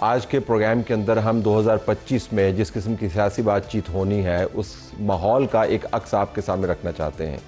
آج کے پروگرام کے اندر ہم 2025 میں جس قسم کی سیاسی بات چیت ہونی ہے اس ماحول کا ایک عکس آپ کے سامنے رکھنا چاہتے ہیں۔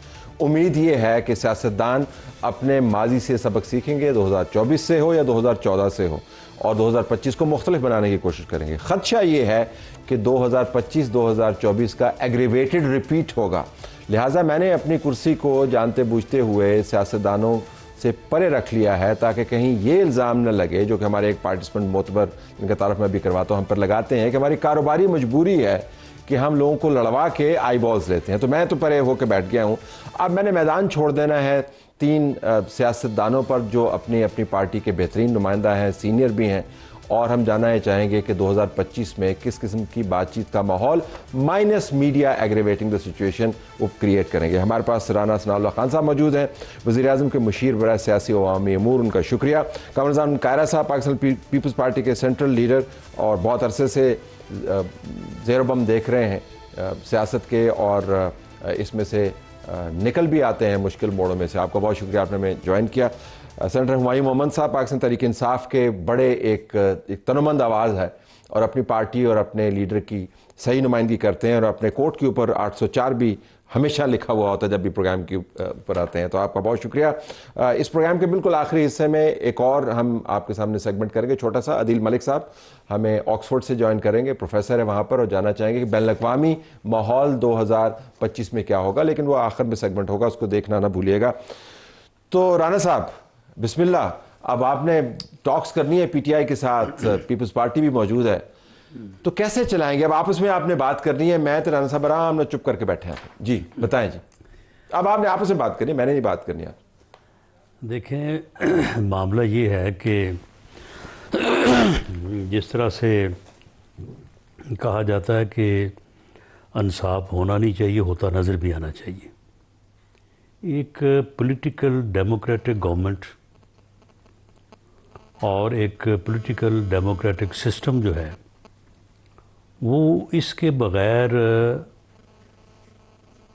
امید یہ ہے کہ سیاستدان اپنے ماضی سے سبق سیکھیں گے، 2024 سے ہو یا 2014 سے ہو، اور 2025 کو مختلف بنانے کی کوشش کریں گے۔ خدشہ یہ ہے کہ 2025-2024 کا ایگریویٹڈ ریپیٹ ہوگا، لہٰذا میں نے اپنی کرسی کو جانتے بوجھتے ہوئے سیاستدانوں سے پرے رکھ لیا ہے تاکہ کہیں یہ الزام نہ لگے، جو کہ ہمارے ایک پارٹیسپنٹ معتبر ان کا تعارف میں بھی کرواتا ہوں ہم پر لگاتے ہیں، کہ ہماری کاروباری مجبوری ہے کہ ہم لوگوں کو لڑوا کے آئی بالز لیتے ہیں۔ تو میں تو پرے ہو کے بیٹھ گیا ہوں، اب میں نے میدان چھوڑ دینا ہے 3 سیاستدانوں پر جو اپنی اپنی پارٹی کے بہترین نمائندہ ہیں، سینئر بھی ہیں، اور ہم جاننا چاہیں گے کہ 2025 میں کس قسم کی بات چیت کا ماحول مائنس میڈیا ایگریویٹنگ دا سچویشن وہ کریٹ کریں گے۔ ہمارے پاس رانا ثناء اللہ خان صاحب موجود ہیں، وزیر اعظم کے مشیر برائے سیاسی و عوامی امور، ان کا شکریہ۔ قمر رمضان کائرہ صاحب پاکستان پیپلز پارٹی کے سینٹرل لیڈر اور بہت عرصے سے زیر و بم دیکھ رہے ہیں سیاست کے، اور اس میں سے نکل بھی آتے ہیں مشکل موڑوں میں سے۔ آپ کا بہت شکریہ، آپ نے ہمیں جوائن کیا۔ سینیٹر ہمایوں محمد صاحب پاکستان تحریک انصاف کے بڑے ایک تنومند آواز ہے، اور اپنی پارٹی اور اپنے لیڈر کی صحیح نمائندگی کرتے ہیں، اور اپنے کوٹ کے اوپر 804 بھی ہمیشہ لکھا ہوا ہوتا ہے جب بھی پروگرام کے اوپر آتے ہیں، تو آپ کا بہت شکریہ۔ اس پروگرام کے بالکل آخری حصے میں ایک اور ہم آپ کے سامنے سیگمنٹ کریں گے چھوٹا سا۔ عدیل ملک صاحب ہمیں آکسفورڈ سے جوائن کریں گے، پروفیسر ہے وہاں پر، اور جاننا چاہیں گے کہ بین الاقوامی ماحول 2025 میں کیا ہوگا، لیکن وہ آخر میں سیگمنٹ ہوگا، اس کو دیکھنا نہ بھولیے گا۔ تو رانا صاحب بسم اللہ، اب آپ نے ٹاکس کرنی ہے پی ٹی آئی کے ساتھ، پیپلز پارٹی بھی موجود ہے، تو کیسے چلائیں گے؟ اب آپس میں آپ نے بات کرنی ہے، میں تو رانا صاحب آرام نہ چپ کر کے بیٹھے ہیں۔ جی بتائیں جی، اب آپ نے آپس میں بات کرنی ہے، میں نے نہیں بات کرنی ہے۔ دیکھیں معاملہ یہ ہے کہ جس طرح سے کہا جاتا ہے کہ انصاف ہونا نہیں چاہیے، ہوتا نظر بھی آنا چاہیے۔ ایک پولیٹیکل ڈیموکریٹک گورنمنٹ اور ایک پولیٹیکل ڈیموکریٹک سسٹم جو ہے وہ اس کے بغیر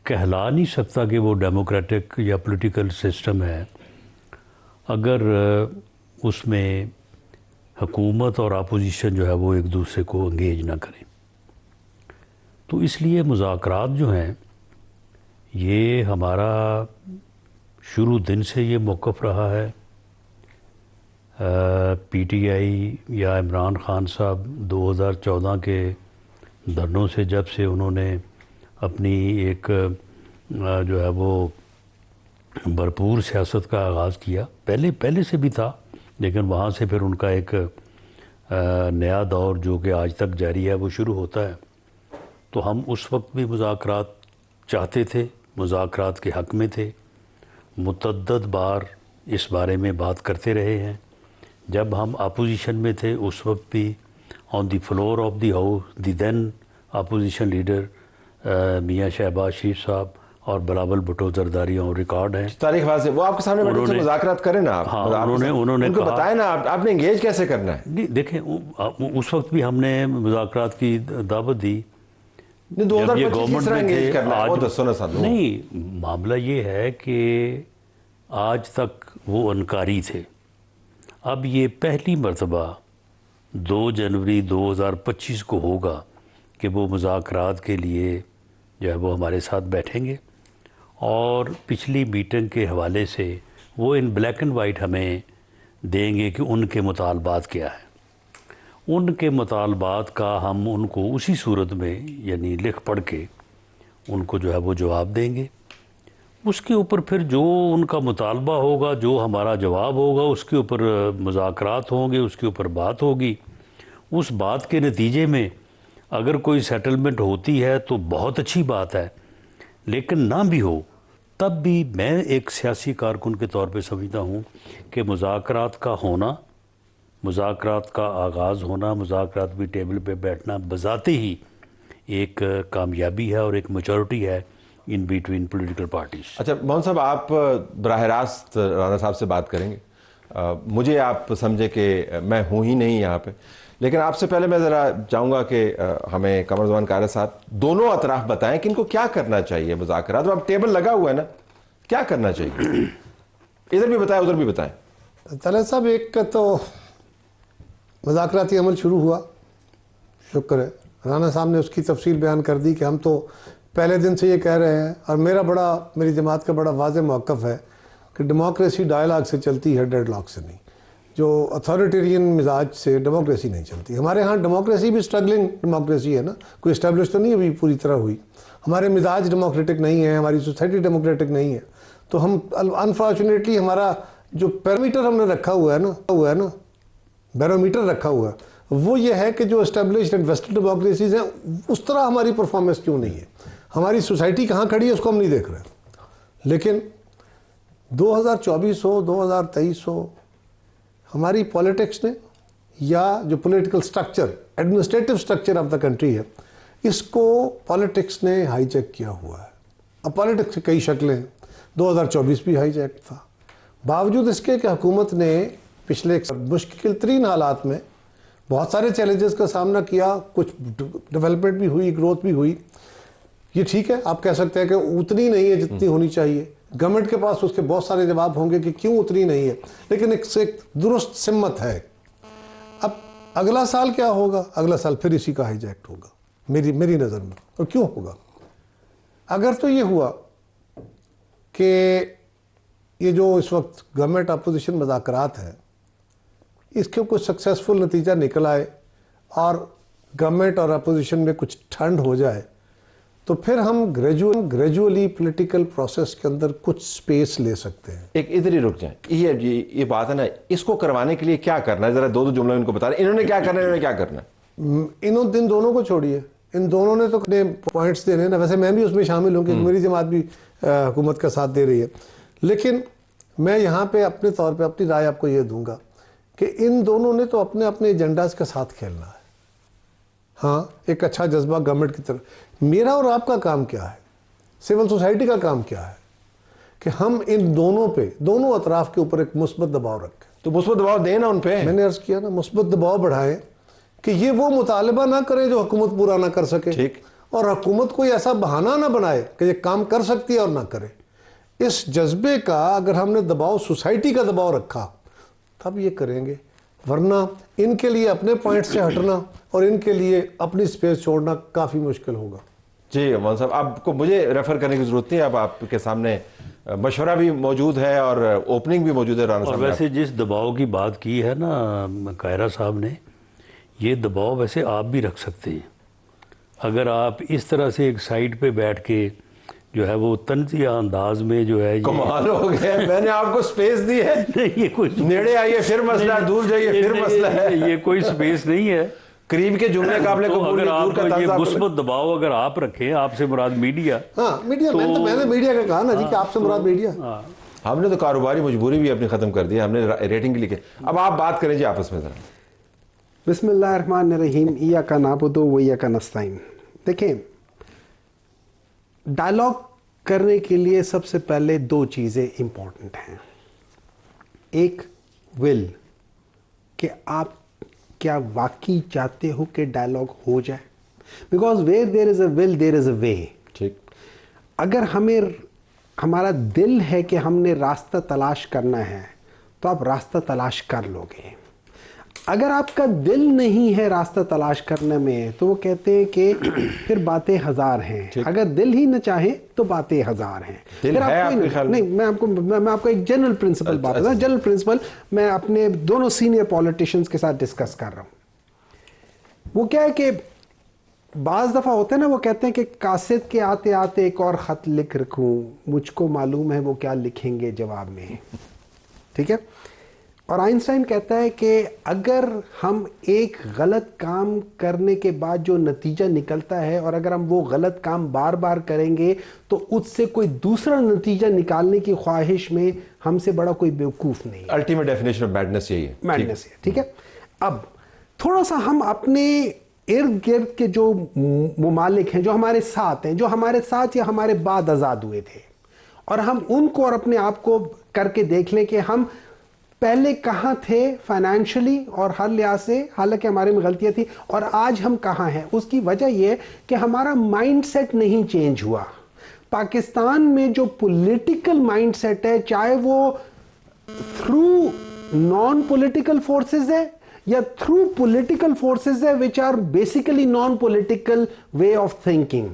کہلا نہیں سکتا کہ وہ ڈیموکریٹک یا پولیٹیکل سسٹم ہے اگر اس میں حکومت اور اپوزیشن جو ہے وہ ایک دوسرے کو انگیج نہ کریں۔ تو اس لیے مذاکرات جو ہیں یہ ہمارا شروع دن سے یہ موقف رہا ہے۔ پی ٹی آئی یا عمران خان صاحب 2014 کے دھرنوں سے جب سے انہوں نے اپنی ایک جو ہے وہ بھرپور سیاست کا آغاز کیا، پہلے سے بھی تھا، لیکن وہاں سے پھر ان کا ایک نیا دور جو کہ آج تک جاری ہے وہ شروع ہوتا ہے۔ تو ہم اس وقت بھی مذاکرات چاہتے تھے، مذاکرات کے حق میں تھے، متعدد بار اس بارے میں بات کرتے رہے ہیں۔ جب ہم اپوزیشن میں تھے اس وقت بھی on the floor of the house the then opposition leader میاں شہباز شریف صاحب اور بلاول بھٹو زرداری اور ریکارڈ ہیں۔ تاریخ واضح، وہ آپ کے سامنے بیٹھے سے مذاکرات کریں نا، ہاں انہوں نے ان کو بتائیں نا آپ نے انگیج کیسے کرنا ہے۔ دیکھیں اس وقت بھی ہم نے مذاکرات کی دعوت دی، 2025 کس طرح انگیج کرنا ہے وہ دسو نا ساتھ۔ نہیں، معاملہ یہ ہے کہ آج تک وہ انکاری تھے، اب یہ پہلی مرتبہ 2 جنوری 2025 کو ہوگا کہ وہ مذاکرات کے لیے جو ہے وہ ہمارے ساتھ بیٹھیں گے، اور پچھلی میٹنگ کے حوالے سے وہ ان بلیک اینڈ وائٹ ہمیں دیں گے کہ ان کے مطالبات کیا ہیں۔ ان کے مطالبات کا ہم ان کو اسی صورت میں یعنی لکھ پڑھ کے ان کو جو ہے وہ جواب دیں گے۔ اس کے اوپر پھر جو ان کا مطالبہ ہوگا، جو ہمارا جواب ہوگا، اس کے اوپر مذاکرات ہوں گے، اس کے اوپر بات ہوگی۔ اس بات کے نتیجے میں اگر کوئی سیٹلمنٹ ہوتی ہے تو بہت اچھی بات ہے، لیکن نہ بھی ہو تب بھی میں ایک سیاسی کارکن کے طور پہ سمجھتا ہوں کہ مذاکرات کا ہونا، مذاکرات کا آغاز ہونا، مذاکرات بھی ٹیبل پہ بیٹھنا بذات ہی ایک کامیابی ہے اور ایک میچورٹی ہے ان بیٹوین پولیٹیکل پارٹیز۔ اچھا محمد صاحب، آپ براہ راست رانا صاحب سے بات کریں گے، مجھے آپ سمجھے کہ میں ہوں ہی نہیں یہاں پہ، لیکن آپ سے پہلے میں ذرا چاہوں گا کہ ہمیں قمر رمضان کائرہ صاحب دونوں اطراف بتائیں کہ ان کو کیا کرنا چاہیے مذاکرات۔ اب ٹیبل لگا ہوا ہے نا، کیا کرنا چاہیے؟ ادھر بھی بتائیں ادھر بھی بتائیں۔ طلعت صاحب، ایک تو مذاکراتی عمل شروع ہوا, شکر ہے رانا صاحب نے اس کی تفصیل بیان کر دی کہ ہم تو پہلے دن سے یہ کہہ رہے ہیں, اور میری جماعت کا بڑا واضح موقف ہے کہ ڈیموکریسی ڈائلاگ سے چلتی ہے, ڈیڈ لاک سے نہیں. جو اتھارٹیرین مزاج سے ڈیموکریسی نہیں چلتی. ہمارے ہاں ڈیموکریسی بھی اسٹرگلنگ ڈیموکریسی ہے نا, کوئی اسٹیبلش تو نہیں ابھی پوری طرح ہوئی. ہمارے مزاج ڈیموکریٹک نہیں ہے, ہماری سوسائٹی ڈیموکریٹک نہیں ہے. تو ہم انفارچونیٹلی ہمارا جو پیرامیٹر ہم نے رکھا ہوا ہے نا بیرومیٹر رکھا ہوا ہے, وہ یہ ہے کہ جو اسٹیبلشڈ اینڈ ویسٹرن ڈیموکریسیز ہیں اس طرح ہماری پرفارمنس کیوں نہیں ہے, ہماری سوسائٹی کہاں کھڑی ہے اس کو ہم نہیں دیکھ رہے. لیکن 2024 ہو 2023 ہو, ہماری پولیٹکس نے یا جو political structure administrative structure of the country ہے اس کو پولیٹکس نے ہائی جیک کیا ہوا ہے. اب پولیٹکس کی کئی شکلیں ہیں, 2024 بھی ہائی جیک تھا. باوجود اس کے کہ حکومت نے پچھلے مشکل ترین حالات میں بہت سارے چیلنجز کا سامنا کیا, کچھ ڈیولپمنٹ بھی ہوئی, گروتھ بھی ہوئی. یہ ٹھیک ہے, آپ کہہ سکتے ہیں کہ اتنی نہیں ہے جتنی ہونی چاہیے, گورنمنٹ کے پاس اس کے بہت سارے جواب ہوں گے کہ کیوں اتنی نہیں ہے, لیکن ایک درست سمت ہے. اب اگلا سال کیا ہوگا؟ اگلا سال پھر اسی کا ہائی جیک ہوگا میری نظر میں. اور کیوں ہوگا؟ اگر تو یہ ہوا کہ یہ جو اس وقت گورنمنٹ اپوزیشن مذاکرات ہیں اس کے کوئی سکسیسفل نتیجہ نکل آئے اور گورنمنٹ اور اپوزیشن میں کچھ ٹھنڈ ہو جائے, تو پھر ہم گریجولی پولیٹیکل پروسیس کے اندر کچھ سپیس لے سکتے ہیں. ایک ادھر ہی رک جائیں, یہ بات ہے نا, اس کو کروانے کے لیے کیا کرنا ہے؟ ذرا دو جملے ان کو بتا رہے ہیں, انہوں نے کیا کرنا ہے, انہوں نے کیا کرنا ہے. ان دونوں کو چھوڑیے, ان دونوں نے تو اپنے پوائنٹس دینے نا. ویسے میں بھی اس میں شامل ہوں کیونکہ میری جماعت بھی حکومت کا ساتھ دے رہی ہے, لیکن میں یہاں پہ اپنے طور پہ اپنی رائے آپ کو یہ دوں گا کہ ان دونوں نے تو اپنے ایجنڈاز کے ساتھ کھیلنا ہے. ہاں, ایک اچھا جذبہ گورنمنٹ کی طرف. میرا اور آپ کا کام کیا ہے, سول سوسائٹی کا کام کیا ہے کہ ہم ان دونوں اطراف کے اوپر ایک مثبت دباؤ رکھیں. تو مثبت دباؤ دیں نا ان پہ. میں نے عرض کیا نا, مثبت دباؤ بڑھائیں کہ یہ وہ مطالبہ نہ کرے جو حکومت پورا نہ کر سکے, ٹھیک, اور حکومت کوئی ایسا بہانہ نہ بنائے کہ یہ کام کر سکتی ہے اور نہ کرے. اس جذبے کا اگر ہم نے دباؤ سوسائٹی کا دباؤ رکھا تب یہ کریں گے, ورنہ ان کے لیے اپنے پوائنٹ سے ہٹنا اور ان کے لیے اپنی سپیس چھوڑنا کافی مشکل ہوگا. جی مولانا صاحب, آپ کو مجھے ریفر کرنے کی ضرورت نہیں ہے, اب آپ کے سامنے مشورہ بھی موجود ہے اور اوپننگ بھی موجود ہے رانا صاحب. اور ویسے جس دباؤ کی بات کی ہے نا قاہرہ صاحب نے, یہ دباؤ ویسے آپ بھی رکھ سکتے ہیں. اگر آپ اس طرح سے ایک سائٹ پہ بیٹھ کے جو ہے وہ طنزیہ انداز میں جو ہے, کمال ہو گیا, میں نے آپ کو سپیس دی ہے. یہ کوئی نیڑے آئیے پھر مسئلہ ہے, دور جائیے پھر مسئلہ ہے. یہ کوئی سپیس نہیں ہے. قریب کے جملے قابل قبول اگر نہیں, آپ دور کا یہ طنز مثبت دباؤ اگر آپ رکھیں, آپ سے مراد میڈیا. ہاں میڈیا, میں نے میڈیا کا کہا نا جی کہ آپ سے مراد میڈیا. ہم نے تو کاروباری مجبوری بھی اپنی ختم کر دی, ہم نے ریٹنگ کے لیے. اب آپ بات کریں جی آپس میں ذرا. بسم اللہ الرحمن الرحیم. ایاک نعبد و ایاک نستعین. دیکھیں, ڈائلاگ کرنے کے لیے سب سے پہلے دو چیزیں امپورٹنٹ ہیں. ایک ول, کہ آپ کیا واقعی چاہتے ہو کہ ڈائلاگ ہو جائے, بیکاز ویئر دیر از اے ول دیر از اے وے. ٹھیک, اگر ہمارا دل ہے کہ ہم نے راستہ تلاش کرنا ہے تو آپ راستہ تلاش کر لو گے. اگر آپ کا دل نہیں ہے راستہ تلاش کرنے میں تو وہ کہتے ہیں کہ پھر باتیں ہزار ہیں. اگر دل ہی نہ چاہے تو باتیں ہزار ہیں. دل ہے آپ کے خیال میں؟ نہیں, میں آپ کو ایک جنرل پرنسپل بات بتا. جنرل پرنسپل میں اپنے دونوں سینئر پولیٹیشینز کے ساتھ ڈسکس کر رہا ہوں. وہ کیا ہے کہ بعض دفعہ ہوتا ہے نا, وہ کہتے ہیں کہ قاصد کے آتے آتے ایک اور خط لکھ رکھوں, مجھ کو معلوم ہے وہ کیا لکھیں گے جواب میں. ٹھیک ہے. اور آئنسٹائن کہتا ہے کہ اگر ہم ایک غلط کام کرنے کے بعد جو نتیجہ نکلتا ہے, اور اگر ہم وہ غلط کام بار بار کریں گے تو اس سے کوئی دوسرا نتیجہ نکالنے کی خواہش میں ہم سے بڑا کوئی بیوقوف نہیں ہے. الٹیمیٹ ڈیفینیشن آف میڈنس یہی ہے. میڈنس ہے. ٹھیک ہے. اب تھوڑا سا ہم اپنے ارد گرد کے جو ممالک ہیں جو ہمارے ساتھ ہیں, جو ہمارے ساتھ یا ہمارے بعد آزاد ہوئے تھے, اور ہم ان کو اور اپنے آپ کو کر کے دیکھ لیں کہ ہم پہلے کہاں تھے فائنینشلی اور ہر لحاظ سے, حالانکہ ہمارے میں غلطیاں تھیں, اور آج ہم کہاں ہیں. اس کی وجہ یہ کہ ہمارا مائنڈ سیٹ نہیں چینج ہوا. پاکستان میں جو پولیٹیکل مائنڈ سیٹ ہے, چاہے وہ تھرو نان پولیٹیکل فورسز ہے یا تھرو پولیٹیکل فورسز ہے which are basically non political way of thinking.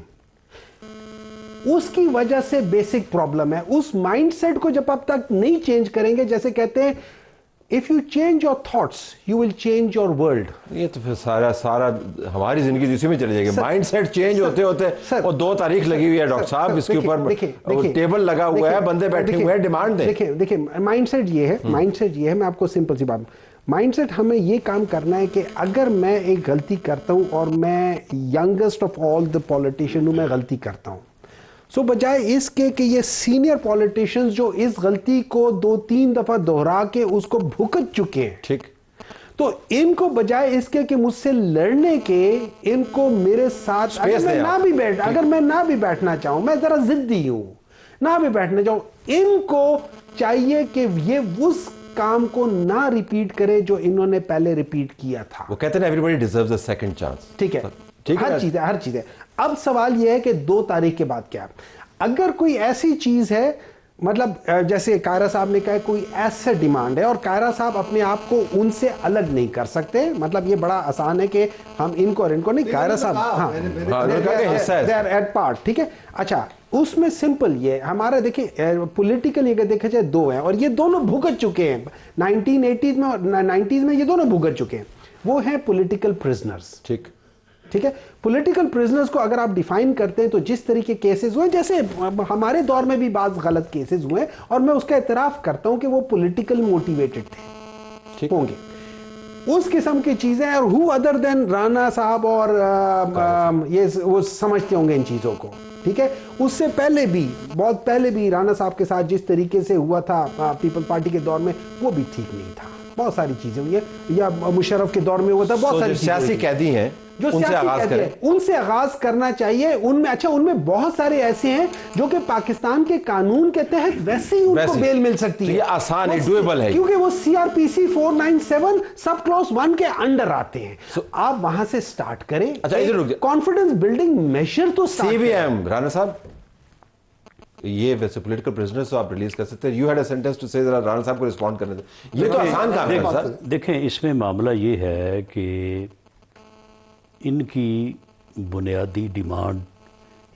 اس کی وجہ سے بیسک پرابلم ہے. اس مائنڈ سیٹ کو جب آپ تک نہیں چینج کریں گے, جیسے کہتے ہیں if you change your thoughts you will change your world. یہ تو پھر سارا ہماری زندگی اسی میں چلے جائے گی. مائنڈ سیٹ چینج ہوتے اور 2 تاریخ لگی ہوئی ہے ڈاکٹر صاحب, اس کے اوپر ٹیبل لگا ہوا ہے, بندے بیٹھے ہوئے ہیں, ڈیمانڈ دیں. دیکھیں مائنڈ سیٹ یہ ہے, میں آپ کو سمپل سی بات, مائنڈ سیٹ ہمیں یہ کام کرنا ہے کہ اگر میں ایک غلطی کرتا ہوں اور میں youngest of all the politician ہوں, میں غلطی کرتا ہوں, سو بجائے اس کے کہ یہ سینئر پولیٹیشنز جو اس غلطی کو 2-3 دفعہ دہرا کے اس کو بھگت چکے ہیں, ٹھیک, تو ان کو بجائے اس کے کہ مجھ سے لڑنے کے, ان کو میرے ساتھ اگر میں نہ بھی بیٹھنا چاہوں, میں ذرا ضدی ہوں, نہ بھی بیٹھنا چاہوں, ان کو چاہیے کہ یہ اس کام کو نہ ریپیٹ کرے جو انہوں نے پہلے ریپیٹ کیا تھا. وہ کہتے ہیں everybody deserves a second chance. ٹھیک ہے, ہر چیز ہے. اب سوال یہ ہے کہ 2 تاریخ کے بعد کیا, اگر کوئی ایسی چیز ہے, مطلب جیسے قاہرہ صاحب نے کہا کوئی ایسے ڈیمانڈ ہے اور قاہرہ صاحب اپنے آپ کو ان سے الگ نہیں کر سکتے, مطلب یہ بڑا آسان ہے کہ ہم ان کو اور ان کو نہیں, قاہرہ صاحب they are at part, ٹھیک ہے. اچھا, اس میں سمپل یہ ہمارا دیکھیں پولیٹیکل اگر دیکھا جائے 2 ہیں اور یہ دونوں بھگت چکے ہیں 1980s میں اور 90s میں, یہ دونوں بھگت چکے ہیں. وہ ہیں پولیٹیکل پرزنرز. ٹھیک ہے, پولیٹیکل پرزنرز کو اگر آپ ڈیفائن کرتے ہیں تو جس طریقے کیسز ہوئے, جیسے ہمارے دور میں بھی بعض غلط کیسز ہوئے, اور میں اس کا اعتراف کرتا ہوں کہ وہ پولیٹیکل موٹیویٹڈ تھے, ہوں گے اس قسم کی چیزیں, اور who other than رانا صاحب اور یہ وہ سمجھتے ہوں گے ان چیزوں کو. ٹھیک ہے, اس سے پہلے بھی, بہت پہلے بھی رانا صاحب کے ساتھ جس طریقے سے ہوا تھا پیپل پارٹی کے دور میں, وہ بھی ٹھیک نہیں تھا. بہت ساری چیزیں ہوئی ہیں, یا مشرف کے دور میں ہوا تھا, بہت ساری سیاسی قیدی ہیں, ان سے آغاز کرنا چاہیے. ان میں بہت سارے ایسے ہیں جو کہ پاکستان کے قانون کے تحت ویسے ہی ان کو بیل مل سکتی ہے, یہ آسان ہے, ڈویبل ہے, کیونکہ وہ CRPC 497 سب کلوز 1 کے انڈر آتے ہیں. آپ وہاں سے سٹارٹ کریں, کانفیڈنس بلڈنگ میجر تو CBM. رانا صاحب, یہ ویسے پولیٹیکل پرزنرز تو آپ ریلیز کر سکتے ہیں. You had a sentence to سے رانا صاحب کو رسپونڈ کرنے دیں. یہ تو آسان کام ہے سر. دیکھیں, اس میں معاملہ یہ ہے کہ ان کی بنیادی ڈیمانڈ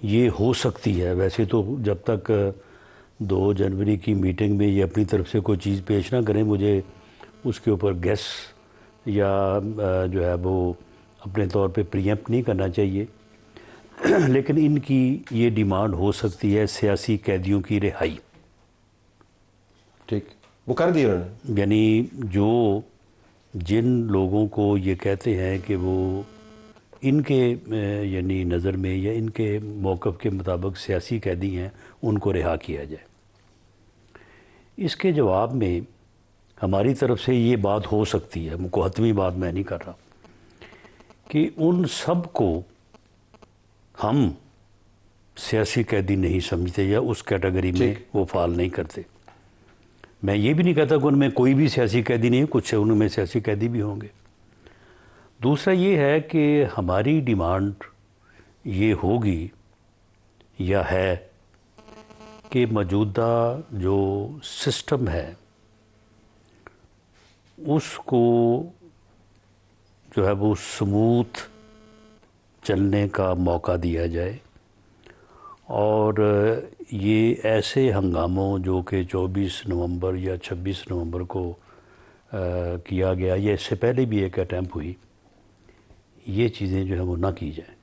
یہ ہو سکتی ہے, ویسے تو جب تک 2 جنوری کی میٹنگ میں یہ اپنی طرف سے کوئی چیز پیش نہ کریں, مجھے اس کے اوپر گیس یا جو ہے وہ اپنے طور پہ پریمپٹ نہیں کرنا چاہیے, لیکن ان کی یہ ڈیمانڈ ہو سکتی ہے سیاسی قیدیوں کی رہائی. ٹھیک, وہ کر دی انہوں نے. یعنی جو جن لوگوں کو یہ کہتے ہیں کہ وہ ان کے یعنی نظر میں یا ان کے موقف کے مطابق سیاسی قیدی ہیں, ان کو رہا کیا جائے. اس کے جواب میں ہماری طرف سے یہ بات ہو سکتی ہے, کو حتمی بات میں نہیں کر رہا, کہ ان سب کو ہم سیاسی قیدی نہیں سمجھتے یا اس کیٹیگری میں وہ فال نہیں کرتے. میں یہ بھی نہیں کہتا کہ ان میں کوئی بھی سیاسی قیدی نہیں ہے, کچھ ان میں سیاسی قیدی بھی ہوں گے. دوسرا یہ ہے کہ ہماری ڈیمانڈ یہ ہوگی یا ہے کہ موجودہ جو سسٹم ہے اس کو جو ہے وہ سموتھ چلنے کا موقع دیا جائے, اور یہ ایسے ہنگاموں جو کہ 24 نومبر یا 26 نومبر کو کیا گیا, یا اس سے پہلے بھی ایک اٹیمپٹ ہوئی, یہ چیزیں جو ہیں وہ نہ کی جائیں.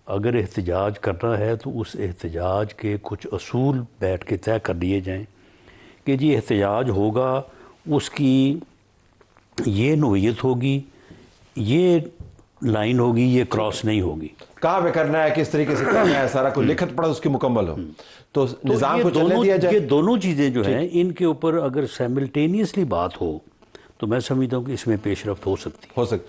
اگر احتجاج کرنا ہے تو اس احتجاج کے کچھ اصول بیٹھ کے طے کر لیے جائیں کہ جی احتجاج ہوگا, اس کی یہ نوعیت ہوگی, یہ لائن ہوگی, یہ کراس نہیں ہوگی, کہاں پہ کرنا ہے, کس طریقے سے کرنا ہے, سارا کوئی لکھت پڑھا اس کی مکمل ہو, تو نظام کو چلنے دیا جائے. یہ دونوں چیزیں جو ہیں ان کے اوپر اگر سیملٹینیسلی بات ہو تو میں سمجھتا ہوں کہ اس میں پیش رفت ہو سکتی.